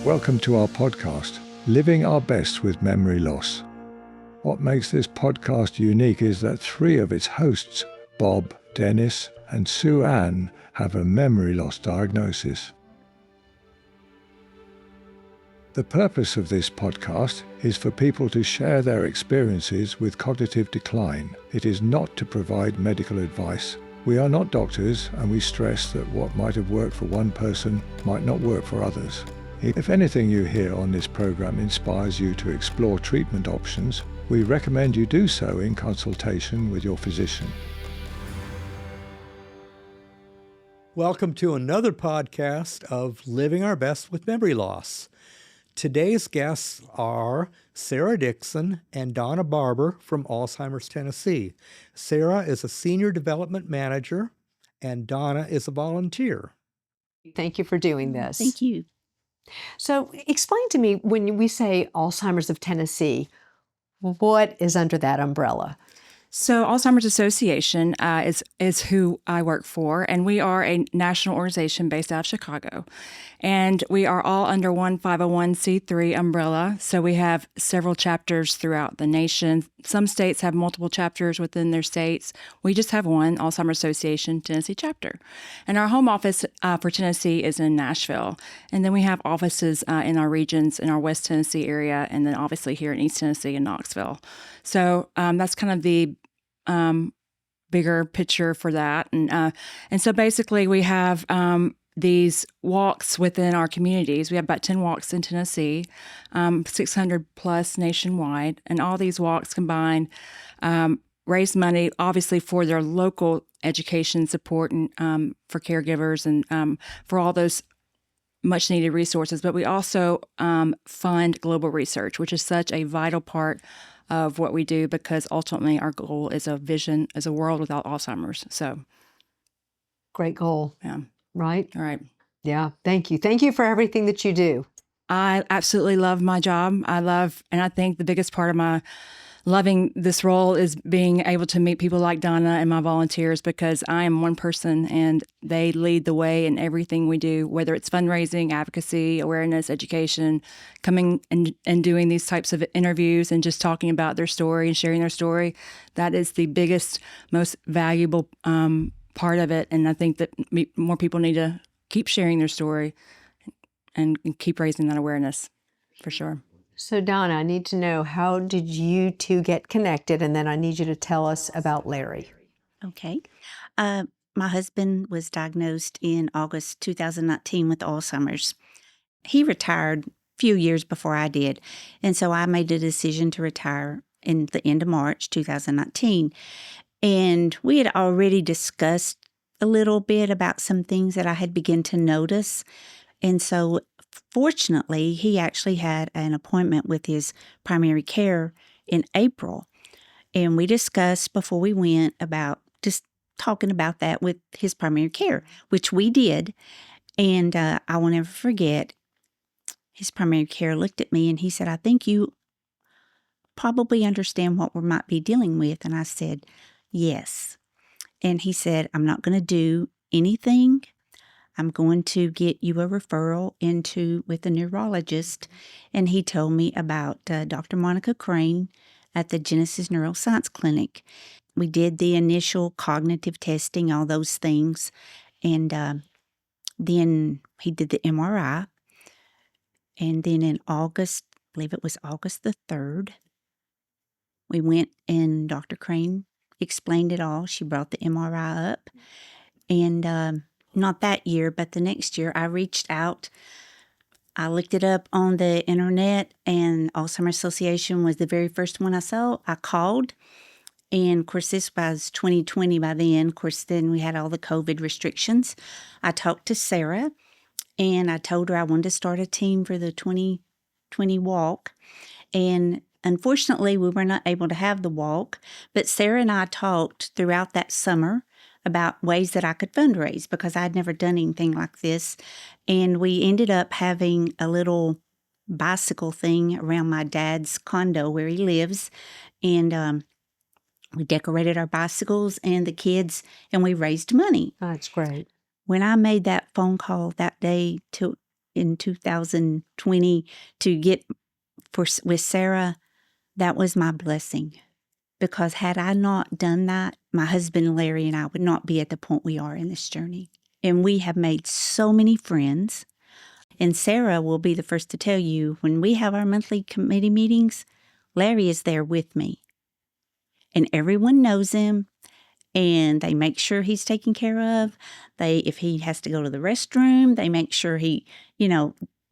Welcome to our podcast, Living Our Best with Memory Loss. What makes this podcast unique is that 3 of its hosts, Bob, Dennis, and Sue Ann, have a memory loss diagnosis. The purpose of this podcast is for people to share their experiences with cognitive decline. It is not to provide medical advice. We are not doctors, and we stress that what might have worked for one person might not work for others. If anything you hear on this program inspires you to explore treatment options, we recommend you do so in consultation with your physician. Welcome to another podcast of Living Our Best with Memory Loss. Today's guests are Sarah Dickson and Donna Barber from Alzheimer's, Tennessee. Sarah is a Senior Development Manager and Donna is a volunteer. Thank you for doing this. Thank you. So explain to me, when we say Alzheimer's of Tennessee, what is under that umbrella? So Alzheimer's Association is who I work for, and we are a national organization based out of Chicago. And we are all under one 501c3 umbrella, so we have several chapters throughout the nation. Some states have multiple chapters within their states. We just have one, Alzheimer's Association Tennessee chapter. And our home office for Tennessee is in Nashville. And then we have offices in our regions in our West Tennessee area, and then obviously here in East Tennessee and Knoxville. So that's kind of the bigger picture for that. And so basically we have these walks within our communities. We have about 10 walks in Tennessee, 600 plus nationwide. And all these walks combined raise money, obviously, for their local education support and for caregivers and for all those much needed resources. But we also fund global research, which is such a vital part of what we do, because ultimately our goal is a vision as a world without Alzheimer's. So great goal. Yeah. Right? All right. Yeah. Thank you. Thank you for everything that you do. I absolutely love my job. And I think the biggest part of my loving this role is being able to meet people like Donna and my volunteers, because I am one person and they lead the way in everything we do, whether it's fundraising, advocacy, awareness, education, coming and doing these types of interviews and just talking about their story and sharing their story. That is the biggest, most valuable part of it. And I think that more people need to keep sharing their story and keep raising that awareness, for sure. So Donna, I need to know, how did you two get connected? And then I need you to tell us about Larry. Okay. My husband was diagnosed in August 2019 with Alzheimer's. He retired a few years before I did, and so I made a decision to retire in the end of March 2019. And we had already discussed a little bit about some things that I had begun to notice. And so fortunately, he actually had an appointment with his primary care in April. And we discussed before we went about just talking about that with his primary care, which we did. And I will never forget, his primary care looked at me and he said, "I think you probably understand what we might be dealing with." And I said, "Yes." And he said, "I'm not going to do anything. I'm going to get you a referral with a neurologist." And he told me about Dr. Monica Crane at the Genesis Neuroscience Clinic. We did the initial cognitive testing, all those things. And then he did the MRI. And then in August, I believe it was August the 3rd, we went and Dr. Crane explained it all. She brought the MRI up. And not that year, but the next year, I reached out. I looked it up on the internet, and Alzheimer's Association was the very first one I saw. I called, and of course, this was 2020 by then. Of course, then we had all the COVID restrictions. I talked to Sarah, and I told her I wanted to start a team for the 2020 walk. And unfortunately, we were not able to have the walk, but Sarah and I talked throughout that summer about ways that I could fundraise, because I'd never done anything like this. And we ended up having a little bicycle thing around my dad's condo where he lives. And we decorated our bicycles and the kids, and we raised money. That's great. When I made that phone call that day to in 2020 to get with Sarah, that was my blessing. Because had I not done that, my husband Larry and I would not be at the point we are in this journey. And we have made so many friends. And Sarah will be the first to tell you, when we have our monthly committee meetings, Larry is there with me. And everyone knows him, and they make sure he's taken care of. If he has to go to the restroom, they make sure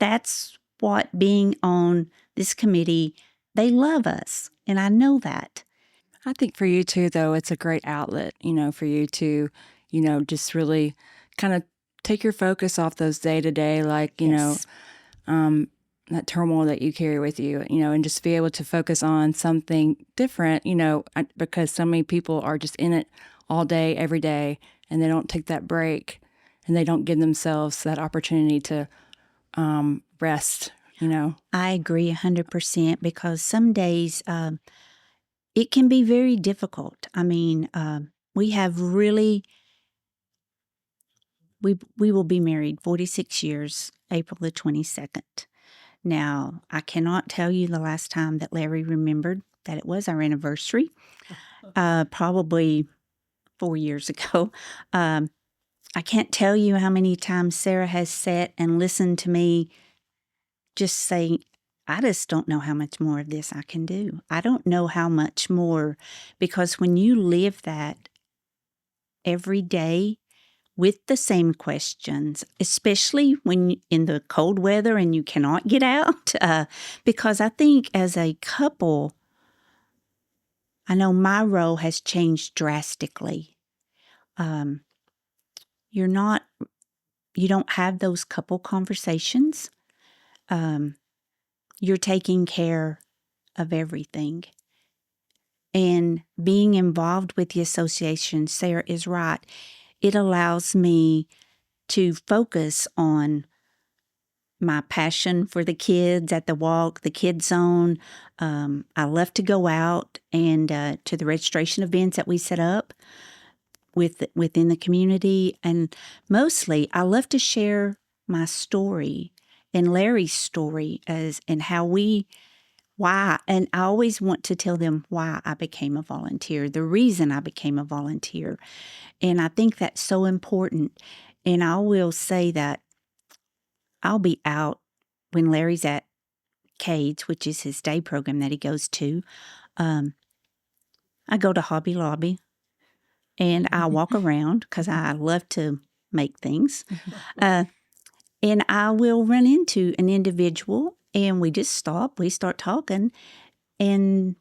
that's what being on this committee, they love us. And I know that. I think for you too, though, it's a great outlet, for you to, just really kind of take your focus off those day to day, like, Yes. That turmoil that you carry with you, and just be able to focus on something different, because so many people are just in it all day, every day, and they don't take that break and they don't give themselves that opportunity to rest, I agree 100% because some days it can be very difficult. I mean, we have really, we will be married 46 years, April the 22nd. Now, I cannot tell you the last time that Larry remembered that it was our anniversary, probably 4 years ago. I can't tell you how many times Sarah has sat and listened to me just say, I just don't know how much more of this I can do. I don't know how much more, because when you live that every day with the same questions, especially when in the cold weather and you cannot get out, because I think as a couple, I know my role has changed drastically. You don't have those couple conversations. You're taking care of everything. And being involved with the association, Sarah is right. It allows me to focus on my passion for the kids at the walk, the Kids Zone. I love to go out and to the registration events that we set up within the community. And mostly, I love to share my story and Larry's story and why. And I always want to tell them why I became a volunteer, the reason I became a volunteer. And I think that's so important. And I will say that I'll be out when Larry's at CADES, which is his day program that he goes to. I go to Hobby Lobby and I walk around because I love to make things. And I will run into an individual and we just stop, we start talking, and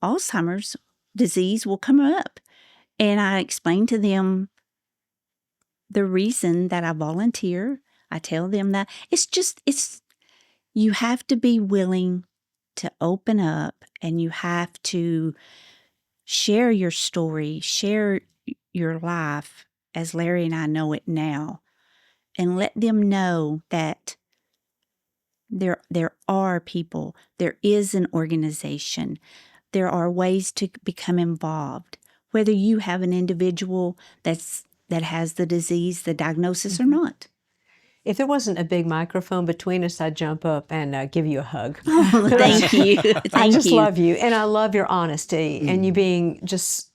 Alzheimer's disease will come up. And I explain to them the reason that I volunteer. I tell them that you have to be willing to open up, and you have to share your story, share your life as Larry and I know it now, and let them know that there are people, there is an organization, there are ways to become involved, whether you have an individual that has the disease, the diagnosis, or not. If there wasn't a big microphone between us, I'd jump up and give you a hug. Oh, thank you. I just love you, and I love your honesty and you being just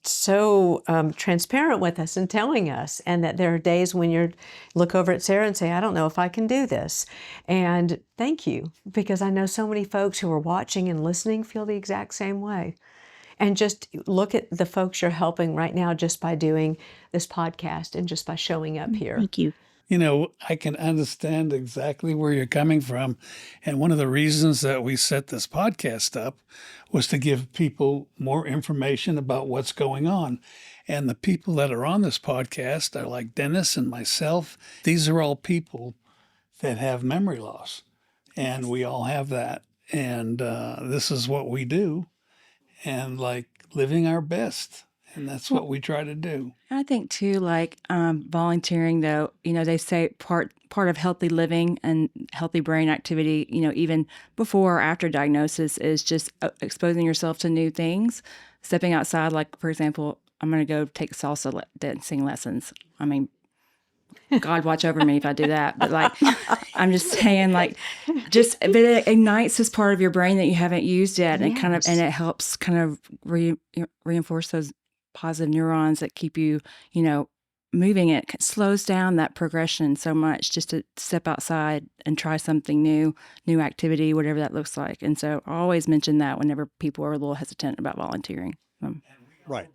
so transparent with us and telling us, and that there are days when you look over at Sarah and say, I don't know if I can do this. And thank you, because I know so many folks who are watching and listening feel the exact same way. And just look at the folks you're helping right now just by doing this podcast and just by showing up here. Thank you. I can understand exactly where you're coming from. And one of the reasons that we set this podcast up was to give people more information about what's going on. And the people that are on this podcast are like Dennis and myself. These are all people that have memory loss, and we all have that. And this is what we do, and like living our best. And that's what we try to do. I think too, like volunteering, though, they say part of healthy living and healthy brain activity, even before or after diagnosis, is just exposing yourself to new things, stepping outside. Like, for example, I'm going to go take salsa dancing lessons. I mean, God watch over me if I do that. But like, I'm just saying, like, but it ignites this part of your brain that you haven't used yet, and Yes. it helps kind of reinforce those positive neurons that keep you, moving. It slows down that progression so much just to step outside and try something new activity, whatever that looks like. And so I always mention that whenever people are a little hesitant about volunteering. Right.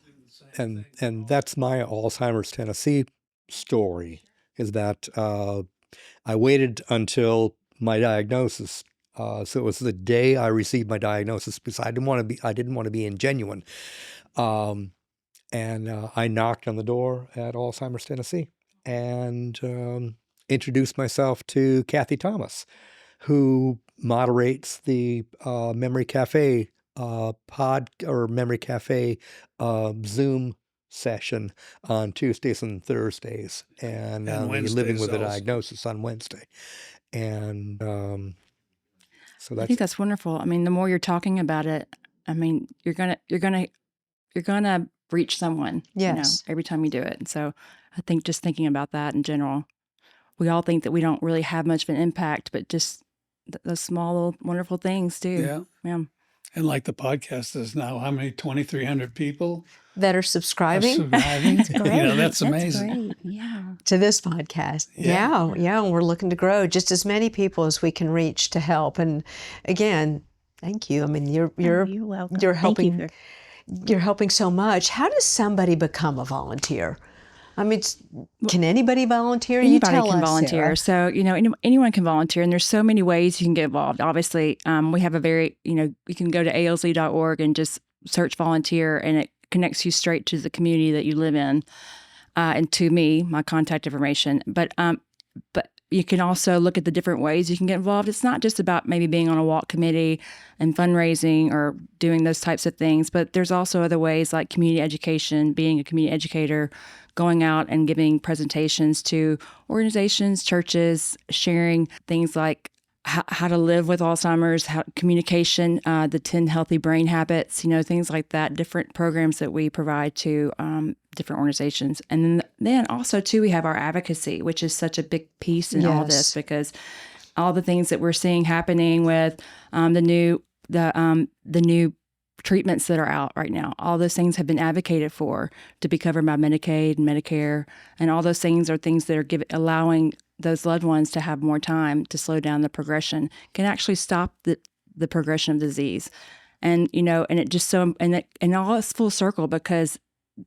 And that's my Alzheimer's Tennessee story, is that I waited until my diagnosis. So it was the day I received my diagnosis, because I didn't want to be ingenuine. And I knocked on the door at Alzheimer's Tennessee and introduced myself to Kathy Thomas, who moderates the Memory Cafe Memory Cafe Zoom session on Tuesdays and Thursdays, and Wednesdays living with a also. diagnosis on Wednesday. And so I think that's wonderful. I mean, the more you're talking about it, I mean, you're gonna reach someone, Yes. every time you do it. And so I think just thinking about that in general, we all think that we don't really have much of an impact, but just those small little wonderful things too. Yeah. And like the podcast is now, how many? 2,300 people That are are subscribing surviving. Great. That's amazing. Great. Yeah. to this podcast. Yeah. Yeah. And we're looking to grow just as many people as we can reach to help. And again, thank you. I mean, you're welcome. you're Thank you helping. You're helping so much. How does somebody become a volunteer? I mean, can anybody volunteer? You Anybody tell can us, volunteer. Sarah. So, anyone can volunteer, and there's so many ways you can get involved. Obviously, we have a very, you can go to alz.org and just search volunteer, and it connects you straight to the community that you live in, and to me, my contact information. But you can also look at the different ways you can get involved. It's not just about maybe being on a walk committee and fundraising or doing those types of things, but there's also other ways like community education, being a community educator, going out and giving presentations to organizations, churches, sharing things like how to live with Alzheimer's, communication, the 10 healthy brain habits, things like that, different programs that we provide to different organizations. And then also, too, we have our advocacy, which is such a big piece in all this, because all the things that we're seeing happening with the new treatments that are out right now, all those things have been advocated for to be covered by Medicaid and Medicare. And all those things are things that are allowing those loved ones to have more time to slow down the progression, can actually stop the progression of disease. And, and it just and all is full circle, because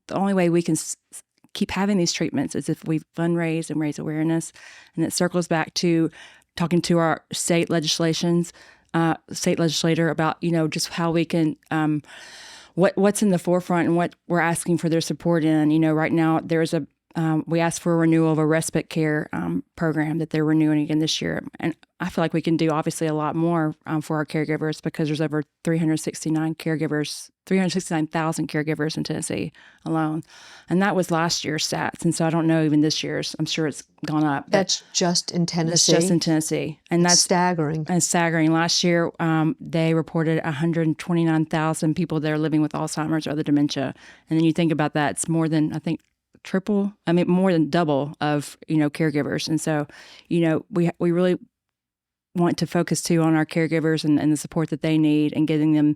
the only way we can keep having these treatments is if we fundraise and raise awareness. And it circles back to talking to our state legislator about, just how we can, what's in the forefront and what we're asking for their support in. Right now there's we asked for a renewal of a respite care program that they're renewing again this year. And I feel like we can do obviously a lot more for our caregivers, because there's over 369,000 caregivers in Tennessee alone. And that was last year's stats. And so I don't know even this year's. I'm sure it's gone up. That's just in Tennessee. That's just in Tennessee. And that's staggering. And staggering. Last year, they reported 129,000 people that are living with Alzheimer's or other dementia. And then you think about that, it's more than, I think, more than double of, caregivers. And so, we really want to focus too on our caregivers and the support that they need, and getting them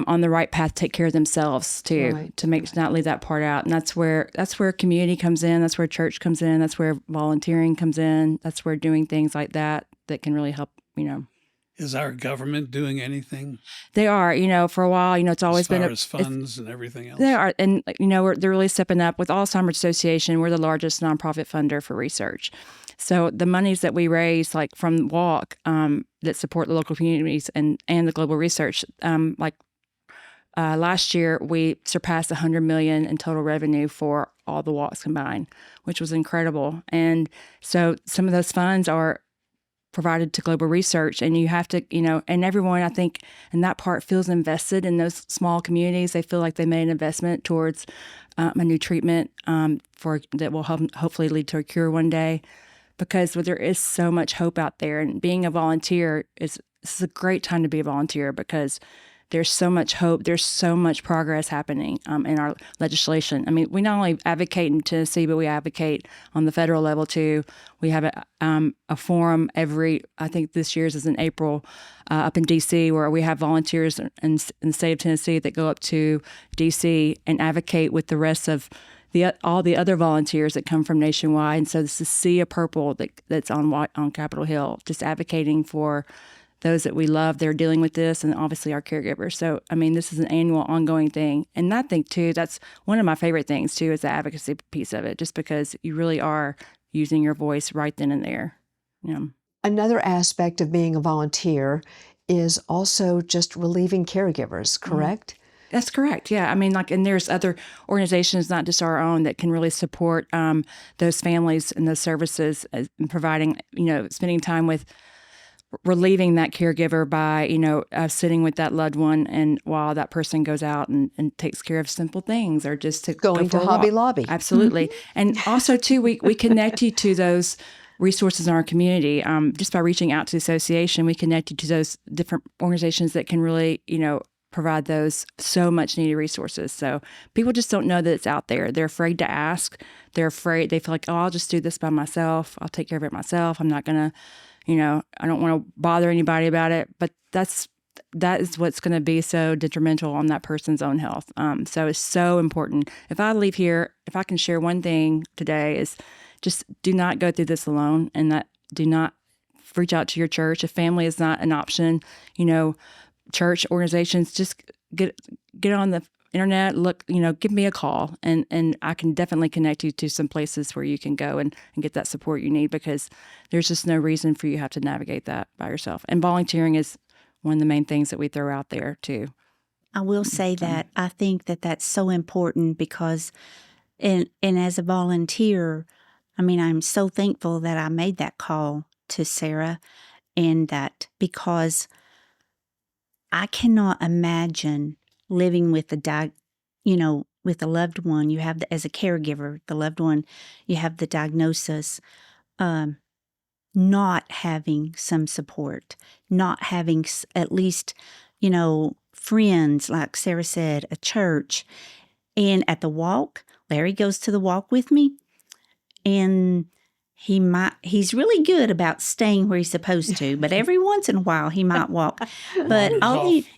on the right path to take care of themselves too, to not leave that part out. And that's where community comes in. That's where church comes in. That's where volunteering comes in. That's where doing things like that can really help, Is our government doing anything? They are, for a while, it's always as far been as funds and everything else. They are, and they're really stepping up with Alzheimer's Association. We're the largest nonprofit funder for research. So the monies that we raise, like from Walk, that support the local communities and the global research, last year we surpassed $100 million in total revenue for all the walks combined, which was incredible. And so some of those funds are provided to global research, and you have to, and everyone, I think, in that part feels invested in those small communities. They feel like they made an investment towards a new treatment that will hopefully lead to a cure one day, because there is so much hope out there. And being a volunteer this is a great time to be a volunteer, because there's so much hope. There's so much progress happening in our legislation. I mean, we not only advocate in Tennessee, but we advocate on the federal level too. We have a forum I think this year's is in April, up in D.C., where we have volunteers in the state of Tennessee that go up to D.C. and advocate with the rest of all the other volunteers that come from nationwide. And so this is Sea of Purple that's on Capitol Hill, just advocating for those that we love. They're dealing with this, and obviously our caregivers. So, I mean, this is an annual, ongoing thing. And I think, too, that's one of my favorite things, too, is the advocacy piece of it, just because you really are using your voice right then and there. Another aspect of being a volunteer is also just relieving caregivers, correct? That's correct. Yeah. I mean, and there's other organizations, not just our own, that can really support those families and those services and providing, spending time with relieving that caregiver by, sitting with that loved one and while that person goes out and takes care of simple things, or just to going to Hobby Lobby. Absolutely. And also, too, we connect you to those resources in our community. Just by reaching out to the association, we connect you to those different organizations that can really, provide those so much needed resources. So people just don't know that it's out there. They're afraid to ask. They're afraid. They feel like, I'll just do this by myself. I'll take care of it myself. I'm not going to, I don't want to bother anybody about it. But that is what's going to be so detrimental on that person's own health. So it's so important. If I leave here, if I can share one thing today, is just do not go through this alone, and that do not reach out to your church. If family is not an option, church organizations, just get on the internet, look, give me a call, and I can definitely connect you to some places where you can go and get that support you need, because there's just no reason for you to have to navigate that by yourself. And volunteering is one of the main things that we throw out there too. I will say that I think that that's so important, because and as a volunteer, I mean, I'm so thankful that I made that call to Sarah, and that because I cannot imagine living with with a loved one. You have as a caregiver, the loved one, you have the diagnosis, not having some support, not having at least, friends, like Sarah said, a church. And at the walk, Larry goes to the walk with me, and he's really good about staying where he's supposed to, but every once in a while he might walk. But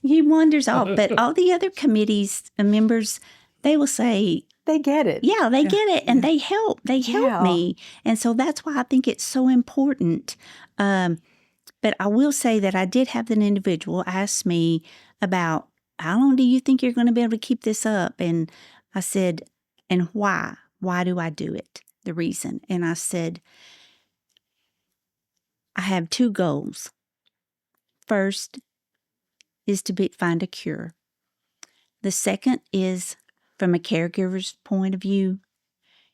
he wanders off. But all the other committees members, they will say, they get it. Yeah, they get it, and they help. They help me. And so that's why I think it's so important. But I will say that I did have an individual ask me about, how long do you think you're going to be able to keep this up? And I said, and why? Why do I do it? The reason. And I said, I have two goals. First is to find a cure. The second is, from a caregiver's point of view,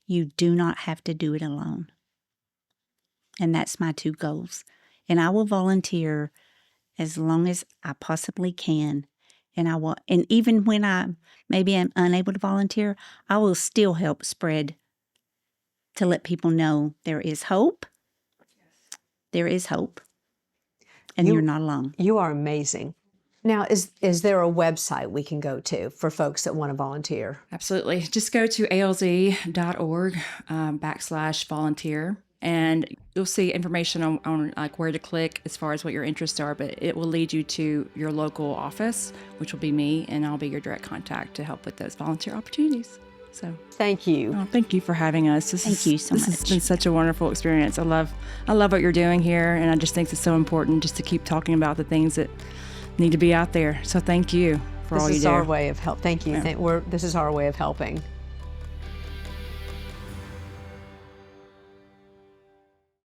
you do not have to do it alone. And that's my two goals. And I will volunteer as long as I possibly can. And I will, and even when I'm unable to volunteer, I will still help spread, to let people know there is hope. There is hope. And you're not alone. You are amazing. Now, is there a website we can go to for folks that want to volunteer? Absolutely. Just go to alz.org /volunteer, and you'll see information on like where to click as far as what your interests are, but it will lead you to your local office, which will be me, and I'll be your direct contact to help with those volunteer opportunities. So thank you. Oh, thank you for having us. Thank you so much. This has been such a wonderful experience. I love what you're doing here, and I just think it's so important just to keep talking about the things that need to be out there. So thank you for all you do. This is our way of help. Thank you. Yeah. This is our way of helping.